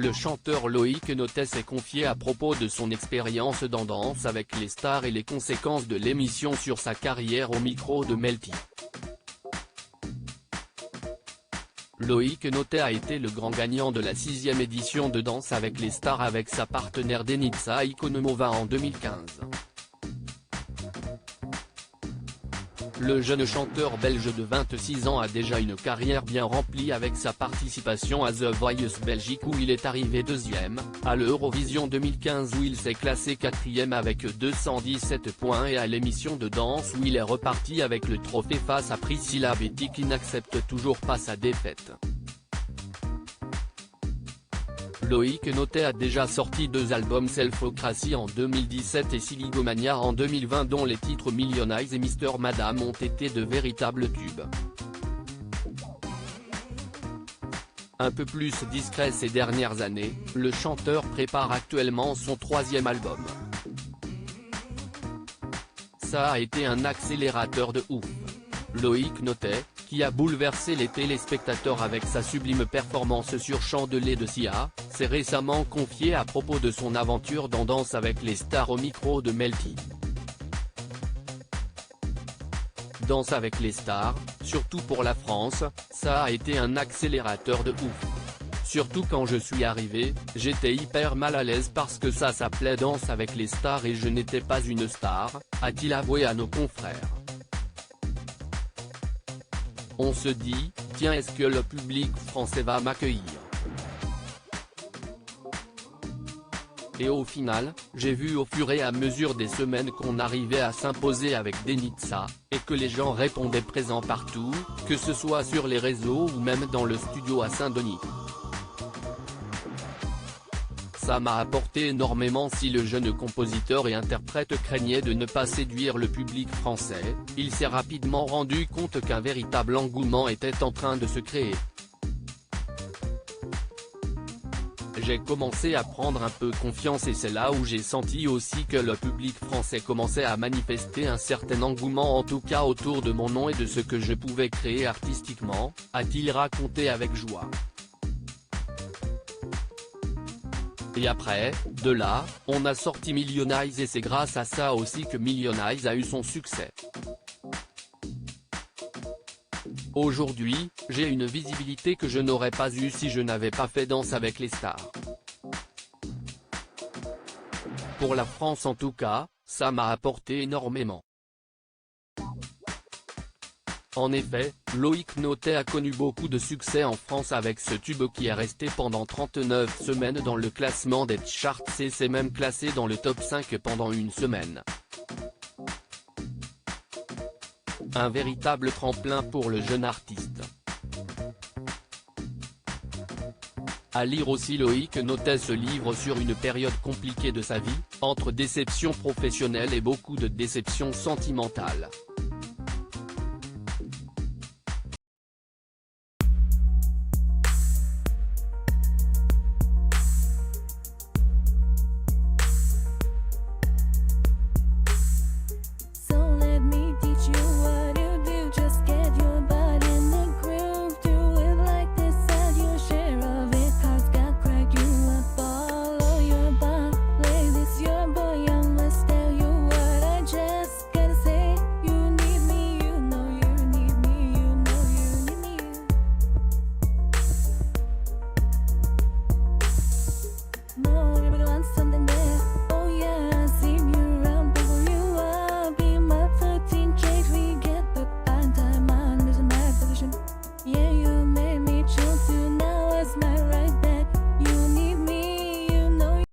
Le chanteur Loïc Notet s'est confié à propos de son expérience dans Danse avec les stars et les conséquences de l'émission sur sa carrière au micro de Melty. Loïc Notet a été le grand gagnant de la 6e édition de Danse avec les stars avec sa partenaire Denitsa Ikonomova en 2015. Le jeune chanteur belge de 26 ans a déjà une carrière bien remplie avec sa participation à The Voice Belgique où il est arrivé deuxième, à l'Eurovision 2015 où il s'est classé quatrième avec 217 points et à l'émission de danse où il est reparti avec le trophée face à Priscilla Betty qui n'accepte toujours pas sa défaite. Loïc Notet a déjà sorti 2 albums Selfocracy en 2017 et Siligomania en 2020 dont les titres Million Eyes et Mister Madame ont été de véritables tubes. Un peu plus discret ces dernières années, le chanteur prépare actuellement son 3e album. Ça a été un accélérateur de ouf. Loïc Notet, qui a bouleversé les téléspectateurs avec sa sublime performance sur Chandelier de Sia, s'est récemment confié à propos de son aventure dans Danse avec les stars au micro de Melty. Danse avec les stars, surtout pour la France, ça a été un accélérateur de ouf. Surtout quand je suis arrivé, j'étais hyper mal à l'aise parce que ça s'appelait Danse avec les stars et je n'étais pas une star, a-t-il avoué à nos confrères. On se dit, tiens, est-ce que le public français va m'accueillir? Et au final, j'ai vu au fur et à mesure des semaines qu'on arrivait à s'imposer avec Denitsa, et que les gens répondaient présents partout, que ce soit sur les réseaux ou même dans le studio à Saint-Denis. Ça m'a apporté énormément. Si le jeune compositeur et interprète craignait de ne pas séduire le public français, il s'est rapidement rendu compte qu'un véritable engouement était en train de se créer. J'ai commencé à prendre un peu confiance et c'est là où j'ai senti aussi que le public français commençait à manifester un certain engouement en tout cas autour de mon nom et de ce que je pouvais créer artistiquement, a-t-il raconté avec joie. Et après, de là, on a sorti Million Eyes et c'est grâce à ça aussi que Million Eyes a eu son succès. Aujourd'hui, j'ai une visibilité que je n'aurais pas eue si je n'avais pas fait Danse avec les stars. Pour la France en tout cas, ça m'a apporté énormément. En effet, Loïc Notet a connu beaucoup de succès en France avec ce tube qui est resté pendant 39 semaines dans le classement des charts et s'est même classé dans le top 5 pendant une semaine. Un véritable tremplin pour le jeune artiste. À lire aussi, Loïc Notet se livre sur une période compliquée de sa vie, entre déceptions professionnelles et beaucoup de déceptions sentimentales.